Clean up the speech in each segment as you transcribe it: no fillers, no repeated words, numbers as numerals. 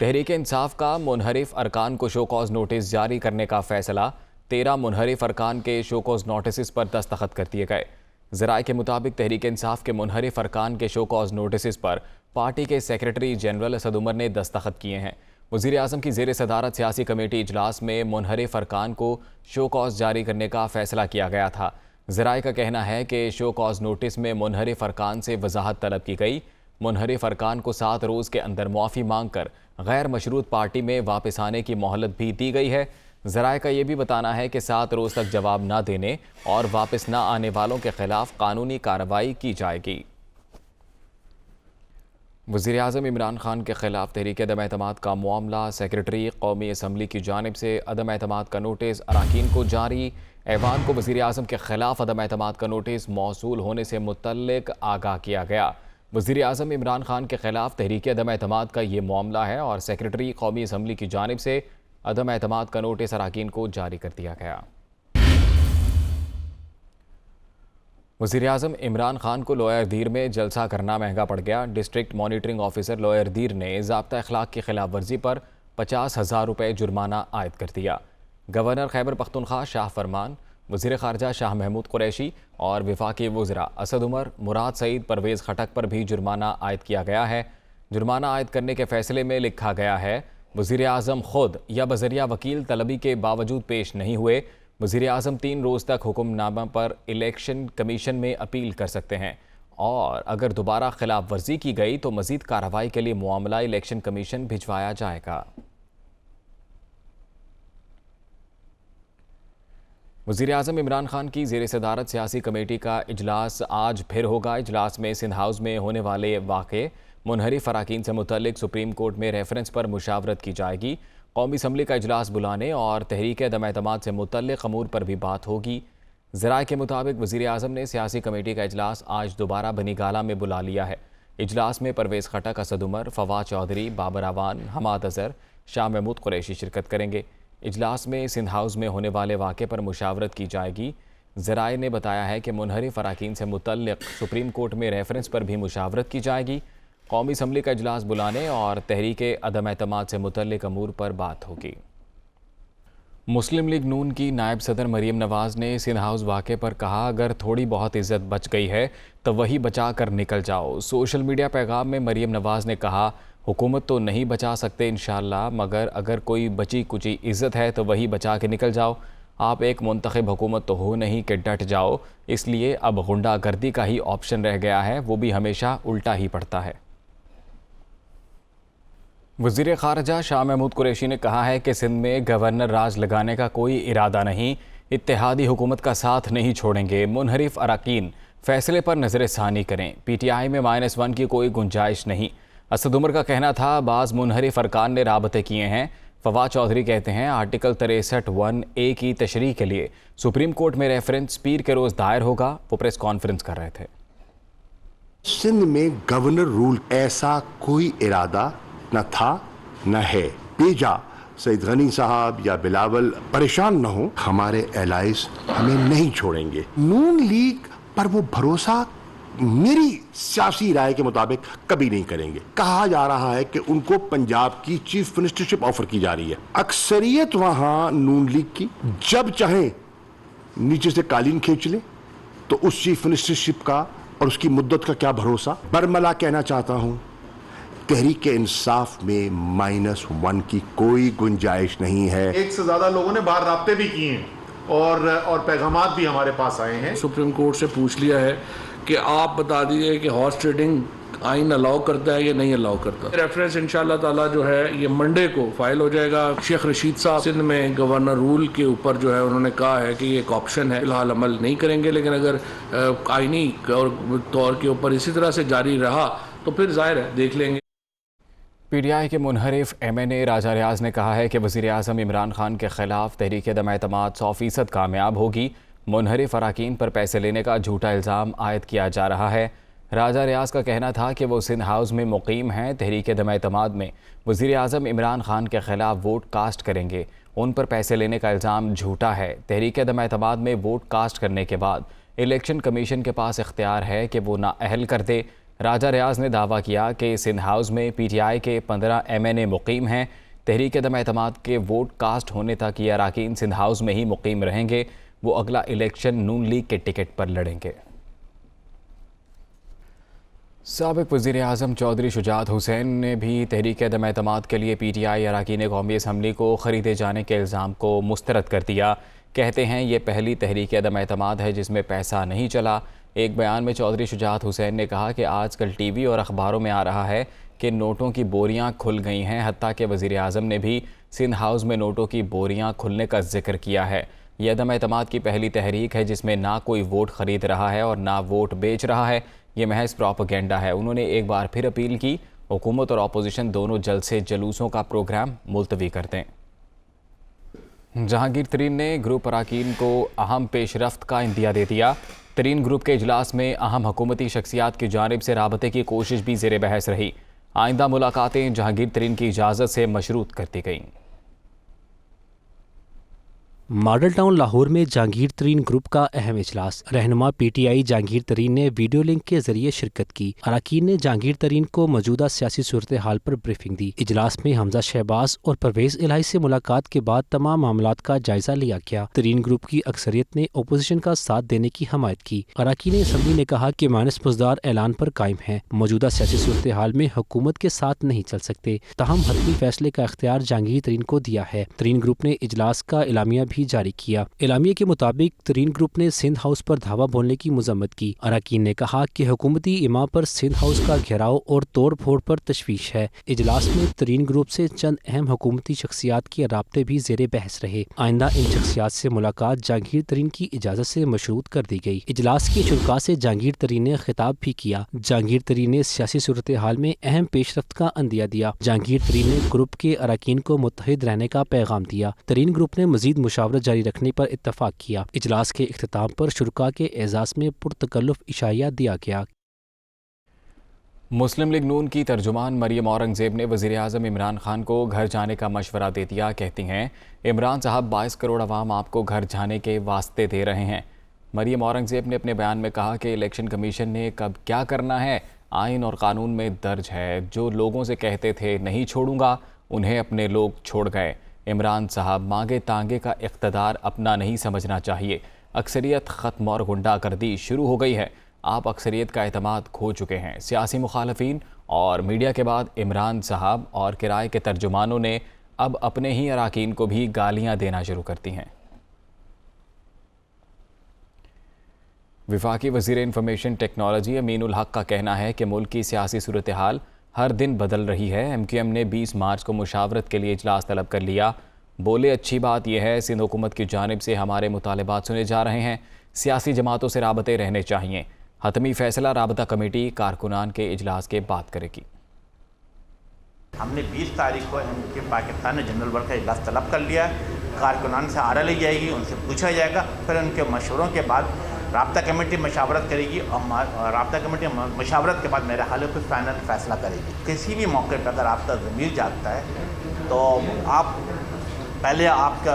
तहरीक इंसाफ का मुनहरिफ अरकान को शो कॉज नोटिस जारी करने का फैसला। 13 मुनहरिफ अरकान के शो कॉज नोटिस पर दस्तखत कर दिए गए। ज़राए के मुताबिक तहरीक इंसाफ के मुनहरिफ अरकान के शो कॉज नोटिस पर पार्टी के सेक्रेटरी जनरल असद उमर ने दस्तखत किए हैं। वज़ीर आज़म की ज़ेर सदारत सियासी कमेटी इजलास में मुनहरिफ अरकान को शो कॉज जारी करने का फैसला किया गया था। ज़राए का कहना है कि शो कॉज नोटिस में मुनहरिफ अरकान से वजाहत तलब की गई। मुनहरिफ अरकान को 7 रोज़ के अंदर मुआफ़ी मांग कर गैर मशरूत पार्टी में वापस आने की मोहलत भी दी गई है। ज़राए का ये भी बताना है कि 7 रोज़ तक जवाब न देने और वापस न आने वालों के खिलाफ कानूनी कार्रवाई की जाएगी। वज़ीर आज़म इमरान खान के खिलाफ तहरीक अदम एतमाद का मामला। सेक्रेटरी कौमी असम्बली की जानिब से अदम एतमाद का नोटिस अरकान को जारी। ऐवान को वज़ीर आज़म के खिलाफ अदम एतमाद का नोटिस मौसूल होने से मुतल्लिक आगाह किया गया। वज़ीर आज़म इमरान खान के खिलाफ तहरीक अदम एतमाद का ये मामला है और सेक्रेटरी कौमी असम्बली की जानिब से अदम एतमाद का नोटिस अरकान को जारी कर दिया गया। वज़ीर आज़म इमरान खान को लोअर दीर में जलसा करना महंगा पड़ गया। डिस्ट्रिक्ट मॉनिटरिंग ऑफिसर लोअर दीर ने ज़ाब्ता अखलाक की खिलाफ वर्जी पर 50,000 रुपये जुर्माना आयद कर दिया। गवर्नर खैबर पख्तूनख्वा शाह फरमान, वज़ीर ख़ारजा शाह महमूद कुरैशी और वफाकी वज़रा असद उमर, मुराद सईद, परवेज़ खटक पर भी जुर्माना आयद किया गया है। जुर्माना आयद करने के फैसले में लिखा गया है, वज़ीर आज़म खुद या बज़रिया वकील तलबी के बावजूद पेश नहीं हुए। वज़ीर आज़म 3 रोज़ तक हुक्मनामा पर इलेक्शन कमीशन में अपील कर सकते हैं और अगर दोबारा खिलाफ वर्जी की गई तो मज़ीद कार्रवाई के लिए मामला इलेक्शन कमीशन भिजवाया जाएगा। वज़ीर आज़म इमरान खान की ज़ेर सदारत सियासी कमेटी का इजलास आज फिर होगा। इजलास में सिंध हाउस में होने वाले वाक़े मुनहरिफ अरकान से मुतल्लिक सुप्रीम कोर्ट में रेफरेंस पर मुशावरत की जाएगी। कौमी असम्बली का इजलास बुलाने और तहरीक अदम एतमाद से मुतल्लिक अमूर पर भी बात होगी। ज़राए के मुताबिक वज़ीर आज़म ने सियासी कमेटी का इजलास आज दोबारा बनीगाला में बुला लिया है। इजलास में परवेज़ खटक, असद उमर, फवाद चौधरी, बाबर अवान, हमाद अज़हर, शाह महमूद कुरैशी शिरकत करेंगे। इजलास में सिंध हाउस में होने वाले वाक़े पर मुशावरत की जाएगी। ज़राए ने बताया है कि मुनहरिफ अरकान से मुतल्लिक सुप्रीम कोर्ट में रेफरेंस पर भी मुशावरत की जाएगी। कौमी असम्बली का इजलास बुलाने और तहरीक अदम एतमाद से मुतल्लिक अमूर पर बात होगी। मुस्लिम लीग नून की नायब सदर मरीम नवाज़ ने सिंध हाउस वाक़े पर कहा, अगर थोड़ी बहुत इज़्ज़त बच गई है तो वही बचा कर निकल जाओ। सोशल मीडिया पैगाम में मरीम नवाज़ ने कहा, हुकूमत तो नहीं बचा सकते इंशाअल्लाह, मगर अगर कोई बची कुची इज़्ज़त है तो वही बचा के निकल जाओ। आप एक मुंतखब हुकूमत तो हो नहीं कि डट जाओ, इसलिए अब गुंडागर्दी का ही ऑप्शन रह गया है, वो भी हमेशा उल्टा ही पड़ता है। वज़ीर ख़ारजा शाह महमूद कुरैशी ने कहा है कि सिंध में गवर्नर राज लगाने का कोई इरादा नहीं, इत्तेहादी हुकूमत का साथ नहीं छोड़ेंगे। मुनहरिफ अरकान फैसले पर नज़र सानी करें। PTI में -1 की कोई गुंजाइश नहीं। असद उमर का कहना था, बाज़ मुनहरिफ अरकान ने राबते किए हैं। फवाद चौधरी कहते हैं, आर्टिकल 63(1)(a) की तशरीह के लिए सुप्रीम कोर्ट में रेफरेंस पीर के रोज़ दायर होगा। वो प्रेस कॉन्फ्रेंस कर रहे थे। सिंध में गवर्नर रूल ऐसा कोई इरादा न था न है। बेजा सईद गनी साहब या बिलावल परेशान न हो, हमारे एलाइज हमें नहीं छोड़ेंगे। नून लीग पर वो भरोसा मेरी सियासी राय के मुताबिक कभी नहीं करेंगे। कहा जा रहा है कि उनको पंजाब की चीफ मिनिस्टरशिप ऑफर की जा रही है। अक्सरियत वहां नून लीग की, जब चाहे नीचे से कालीन खींच ले, तो उस चीफ मिनिस्टरशिप का और उसकी मुद्दत का क्या भरोसा। बरमला कहना चाहता हूं, तहरीक इंसाफ में -1 की कोई गुंजाइश नहीं है। एक से ज्यादा लोगों ने बाहर राब्ते भी किए हैं और पैगामात भी हमारे पास आए हैं। सुप्रीम कोर्ट से पूछ लिया है कि आप बता दीजिए कि हॉर्स ट्रेडिंग आइन अलाउ करता है या नहीं अलाउ करता। रेफरेंस इंशाअल्लाह ताला जो है ये मंडे को फाइल हो जाएगा। शेख रशीद साहब सिंध में गवर्नर रूल के ऊपर जो है उन्होंने कहा है कि ये एक ऑप्शन है, फिलहाल अमल नहीं करेंगे, लेकिन अगर आइनी तौर के ऊपर इसी तरह से जारी रहा तो फिर जाहिर है देख लेंगे। PTI के मुनहरिफ MNA राजा रियाज ने कहा है कि वज़ीर आज़म इमरान खान के खिलाफ तहरीक अदम एतमाद 100% कामयाब होगी। मुनहरिफ अरकान पर पैसे लेने का झूठा इल्ज़ाम आयद किया जा रहा है। राजा रियाज का कहना था कि वो सिंध हाउस में मुकीम हैं। तहरीक अदम एतमाद में वज़ीर आज़म इमरान खान के खिलाफ वोट कास्ट करेंगे। उन पर पैसे लेने का इल्ज़ाम झूठा है। तहरीक अदम एतमाद में वोट कास्ट करने के बाद इलेक्शन कमीशन के पास इख्तियार है कि वो नाअहल कर दे। राजा रियाज ने दावा किया कि सिंध हाउस में PTI के 15 MNA मुकीम हैं। तहरीक अदम एतमाद के वोट कास्ट होने तक ये अरकान सिंध हाउस में ही मुकीम रहेंगे। वो अगला इलेक्शन नून लीग के टिकट पर लड़ेंगे। साबिक वज़ीर आज़म चौधरी शुजात हुसैन ने भी तहरीक अदम एतमाद के लिए PTI अरकान कौमी असम्बली को ख़रीदे जाने के इल्ज़ाम को मुस्तरद कर दिया। कहते हैं ये पहली तहरीक अदम एतमाद है जिसमें पैसा नहीं चला। एक बयान में चौधरी शुजात हुसैन ने कहा कि आजकल TV और अखबारों में आ रहा है कि नोटों की बोरियां खुल गई हैं। हत्ता के वज़ीर आज़म ने भी सिंध हाउस में नोटों की बोरियां खुलने का जिक्र किया है। यह अदम एतमाद की पहली तहरीक है जिसमें ना कोई वोट ख़रीद रहा है और ना वोट बेच रहा है। ये महज प्रोपेगेंडा है। उन्होंने एक बार फिर अपील की हुकूमत और अपोजिशन दोनों जल्द से जुलूसों का प्रोग्राम मुलतवी कर दें। जहांगीर तरीन ने ग्रुप अरकान को अहम पेशरफ्त का इंदिया दे दिया। तरीन ग्रुप के इजलास में अहम हुकूमती शख्सियात की जानिब से राबते की कोशिश भी ज़ेर बहस रही। आइंदा मुलाकातें जहांगीर तरीन की इजाज़त से मशरूत कर दी गईं। मॉडल टाउन लाहौर में जहांगीर तरीन ग्रुप का अहम इजलास। रहनुमा PTI जहांगीर तरीन ने वीडियो लिंक के जरिए शिरकत की। अरकान ने जहांगीर तरीन को मौजूदा सियासी सूरत हाल पर ब्रीफिंग दी। इजलास में हमजा शहबाज और परवेज इलाही से मुलाकात के बाद तमाम मामलात का जायजा लिया गया। तरीन ग्रुप की अक्सरियत ने अपोजिशन का साथ देने की हमायत की। अरकान असम्बली ने कहा कि मानस मुज़दार ऐलान पर कायम है। मौजूदा सियासी सूरत हाल में हुकूमत के साथ नहीं चल सकते। ताहम हतमी फैसले का इख्तियार जहांगीर तरीन को दिया है। तरीन ग्रुप ने इजलास का एलामिया भी जारी किया। एलामिया के मुताबिक तरीन ग्रुप ने सिंध हाउस पर धावा बोलने की मजम्मत की। अरकान ने कहा कि हुकूमती इमाम पर सिंध हाउस का घेराव और तोड़ फोड़ पर तशवीश है। इजलास में तरीन ग्रुप से चंद अहम हुकूमती शख्सियात के राब्ते भी ज़ेरे बहस रहे। आइंदा इन शख्सियात से मुलाकात जहांगीर तरीन की इजाज़त से मशरूत कर दी गई। इजलास के शुरका से जहांगीर तरीन ने खिताब भी किया। जहांगीर तरीन ने सियासी सूरत हाल में अहम पेशरफ्त का अंदिया दिया। जहांगीर तरीन ने ग्रुप के अरकान को मुत्तहिद रहने का पैगाम दिया। तरीन ग्रुप ने मजीद मुशावरत जारी रखने पर इत्तफाक किया। इजलास के इख्तिताम पर शुरका के एजाज़ में पुरतकल्लुफ़ इशाया दिया गया। मुस्लिम लीग नून की तर्जुमान मरियम औरंगज़ेब ने वज़ीर आज़म इमरान खान को घर जाने का मशवरा दे दिया। कहती हैं इमरान साहब 22 करोड़ अवाम आपको घर जाने के वास्ते दे रहे हैं। मरियम औरंगज़ेब ने अपने बयान में कहा कि इलेक्शन कमीशन ने कब क्या करना है आइन और कानून में दर्ज है। जो लोगों से कहते थे नहीं छोड़ूंगा उन्हें अपने लोग छोड़ गए। इमरान साहब मांगे तांगे का इक़्तिदार अपना नहीं समझना चाहिए। अक्सरियत ख़त्म और गुंडागर्दी शुरू हो गई है। आप अक्सरियत का एतमाद खो चुके हैं। सियासी मुखालफीन और मीडिया के बाद इमरान साहब और किराए के तर्जुमानों ने अब अपने ही अरकान को भी गालियां देना शुरू करती हैं। वफाकी वज़ीर इंफॉर्मेशन टेक्नोलॉजी अमीनुल हक का कहना है कि मुल्क की सियासी सूरत हाल हर दिन बदल रही है। MQM ने 20 मार्च को मुशावरत के लिए इजलास तलब कर लिया। बोले अच्छी बात यह है सिंध हुकूमत की जानिब से हमारे मुतालबात सुने जा रहे हैं। सियासी जमातों से राबते रहने चाहिए। हतमी फैसला राबता कमेटी कारकुनान के इजलास के बाद करेगी। हमने 20 तारीख को MQM पाकिस्तान ने जनरल वर्क का इजलास तलब कर लिया। कारकुनान से आरा ली जाएगी, उनसे पूछा जाएगा, फिर उनके मशवरों के बाद राबता कमेटी मशावरत करेगी और राबता कमेटी मशावरत के बाद मेरे हाल पर फाइनल फैसला करेगी। किसी भी मौके पर अगर आपका ज़मीर जागता है तो आप पहले आपका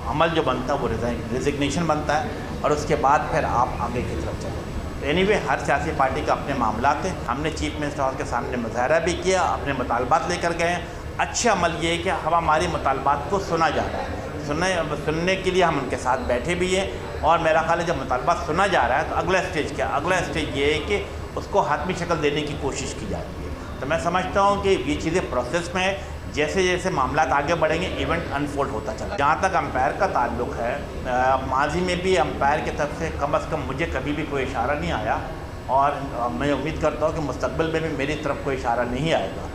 अमल जो बनता है वो रिजिग्नेशन बनता है और उसके बाद फिर आप आगे की तरफ चलें। एनीवे हर सियासी पार्टी का अपने मामलात हैं। हमने चीफ मिनिस्टर हाउस के सामने मुजाहरा भी किया, अपने मुतालबात लेकर गए। अच्छा अमल ये है कि हम हमारे मुतालबात को सुना जा रहा है। सुनने के लिए हम उनके साथ बैठे भी हैं और मेरा ख्याल है जब मुतालबा सुना जा रहा है तो अगला स्टेज क्या, अगला स्टेज ये है कि उसको हातमी शक्ल देने की कोशिश की जा रही है। तो मैं समझता हूँ कि ये चीज़ें प्रोसेस में है। जैसे जैसे मामला आगे बढ़ेंगे इवेंट अनफोल्ड होता चला। जहाँ तक अंपायर का ताल्लुक है, माजी में भी अंपायर की तरफ से कम अज़ कम मुझे कभी भी कोई इशारा नहीं आया और मैं उम्मीद करता हूँ कि मुस्तक़बिल में भी मेरी तरफ कोई इशारा नहीं आएगा।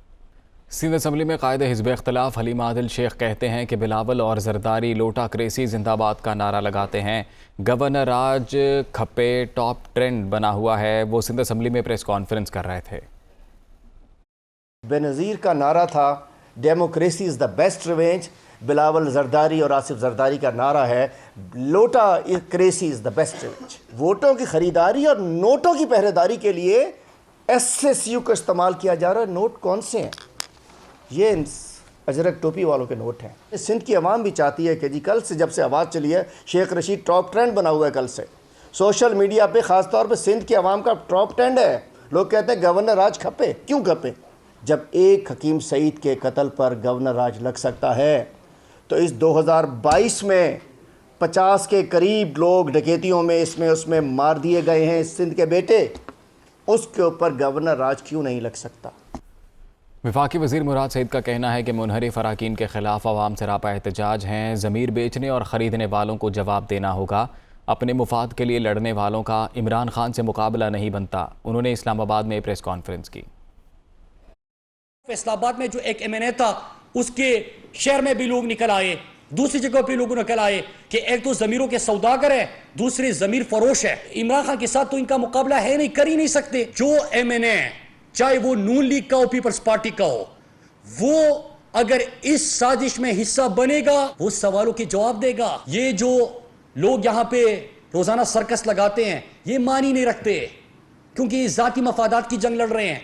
सिंध असम्बली में कायदे हिज़्ब इख्तिलाफ हलीम आदिल शेख कहते हैं कि बिलावल और जरदारी लोटा क्रेसी जिंदाबाद का नारा लगाते हैं। गवर्नर आज खप्पे टॉप ट्रेंड बना हुआ है। वो सिंध असम्बली में प्रेस कॉन्फ्रेंस कर रहे थे। बेनज़ीर का नारा था democracy is the best revenge. Bilawal Zardari और आसिफ जरदारी का नारा है लोटा cracy is the best revenge. वोटों की ख़रीदारी और नोटों की पहरेदारी के लिए SSU का इस्तेमाल किया जा रहा है। नोट कौन से हैं? ये अजरक टोपी वालों के नोट हैं। सिंध की आवाम भी चाहती है कि जी कल से जब से आवाज़ चली है शेख रशीद टॉप ट्रेंड बना हुआ है। कल से सोशल मीडिया पे ख़ास तौर पे सिंध की आवाम का टॉप ट्रेंड है। लोग कहते हैं गवर्नर राज खपे, क्यों खपे? जब एक हकीम सईद के कत्ल पर गवर्नर राज लग सकता है तो इस 2022 में 50 के करीब लोग डकैतियों में इसमें उसमें मार दिए गए हैं सिंध के बेटे, उसके ऊपर गवर्नर राज क्यों नहीं लग सकता? वफाकी वज़ीर मुराद सईद का कहना है कि मुनहरिफ अराकीन के खिलाफ अवाम सरापा एहतजाज हैं। ज़मीर बेचने और ख़रीदने वालों को जवाब देना होगा। अपने मुफाद के लिए लड़ने वालों का इमरान खान से मुकाबला नहीं बनता। उन्होंने इस्लामाबाद में प्रेस कॉन्फ्रेंस की। फैसलाबाद में जो एक एमएनए था उसके शहर में भी लोग निकल आए, दूसरी जगह पे लोग निकल आए कि एक तो जमीरों के सौदागर है, दूसरे जमीर फरोश है। इमरान खान के साथ तो इनका मुकाबला है नहीं, कर ही नहीं सकते। जो एमएनए चाहे वो नून लीग का हो, पीपल्स पार्टी का हो, वो अगर इस साजिश में हिस्सा बनेगा वो सवालों के जवाब देगा। ये जो लोग यहाँ पे रोजाना सर्कस लगाते हैं ये मान ही नहीं रखते क्योंकि जाती मफादात की जंग लड़ रहे हैं।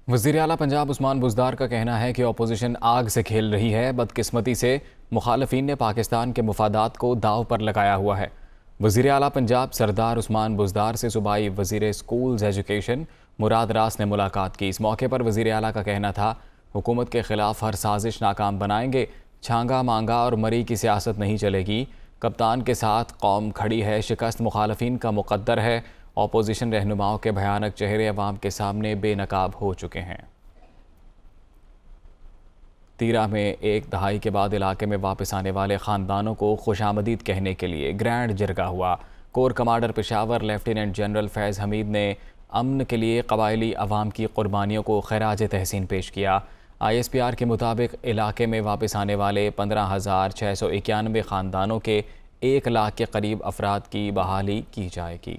वज़ीर आला पंजाब उस्मान बुज़दार का कहना है कि अपोजिशन आग से खेल रही है। बदकिस्मती से मुखालफीन ने पाकिस्तान के मुफादात को दाव पर लगाया हुआ है। वज़ीर आला पंजाब सरदार उस्मान बुज़दार से सूबाई वज़ीर स्कूल्स एजुकेशन मुराद रास ने मुलाकात की। इस मौके पर वज़ीर आला का कहना था, हुकूमत के ख़िलाफ़ हर साजिश नाकाम बनाएंगे। छांगा मांगा और मरी की सियासत नहीं चलेगी। कप्तान के साथ कौम खड़ी है, शिकस्त मुखालफीन का मुक़द्दर है। अपोजिशन रहनुमाओं के भयानक चेहरे अवाम के सामने बेनकाब हो चुके हैं। तीरा में एक दहाई के बाद इलाके में वापस आने वाले ख़ानदानों को खुशामदीद कहने के लिए ग्रैंड जरगा हुआ। Core commander Peshawar lieutenant general Faiz Hamid ने अमन के लिए कबायली अवाम की कुर्बानियों को खराज तहसीन पेश किया। ISPR के मुताबिक इलाके में वापस आने वाले 15,691 ख़ानदानों के 1 लाख के करीब अफराद की बहाली की जाएगी।